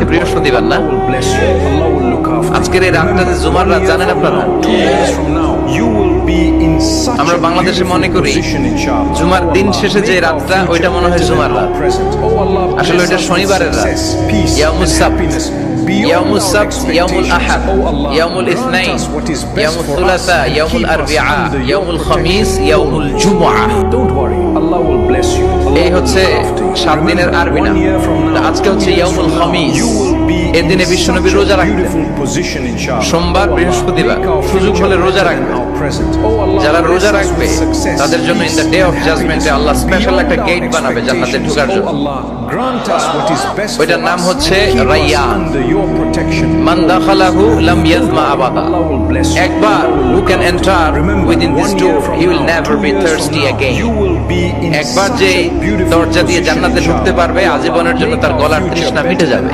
বৃহস্পতিবার না? Allah will bless you. Allah will look after you. আজকের এই রাতটা যে জুমার রাত জানেন আপনারা? 2 years from now, you will be in such আমরা a বাংলাদেশে beautiful মনে করি position, inshallah. জুমার দিন Allah, শেষে যে make our রাতটা future ওইটা মনে হয় better জুমার than our রাত। present. Oh Allah, আসলে bless ওইটা us with শনিবারের রাত। success, peace, ইয়াউমুস and সাbt, happiness beyond ইয়াউমুস our সাbt, ইয়াউমুল expectations. Ahad, Oh Allah, ইয়াউমুল grant ইসনাইন, us what is best ইয়াউমুল for us সুলাসা, and ইয়াউমুল keep us আরবিআ, under your ইয়াউমুল protection. খামিস, ইয়াউমুল জুমআ। Don't worry, Allah will bless you. Allah এই will হচ্ছে look after you. 7 দিনের Remember, আরবি নাম। 1 year from তা now, আজকে 2 হচ্ছে years ইয়াউমুল from now, খামিস। you will be এই দিনে in বিশ্বনবী such রোজা a রাখতেন। beautiful position, inshallah. সোমবার, Oh Allah, বৃহস্পতিবার make our সুযোগ future হলে রোজা better রাখবেন। than our present. Oh Allah, যারা bless রোজা us রাখবে with success, তাদের জন্য in the peace, day of and জাজমেন্টে happiness Allah special beyond একটা our গেট বানাবে জান্নাতে expectations. ঢোকার Oh জন্য। Allah, grant us what is best ওইটার for নাম us হচ্ছে and keep us Rayyan. under your protection. মান দাখালাহু লাম ইয়াজমা আবাদা। Allah will bless you. একবার Allah will who look can after enter you. Remember, within this 1 door, year from he will now, never 2 be years thirsty from now, again. you will be in একবার such যে a beautiful দরজা দিয়ে position, জান্নাতে ঢুকতে inshallah. পারবে, Oh আজীবনের Allah, জন্য make তার our গলার future তৃষ্ণা better মিটে than যাবে।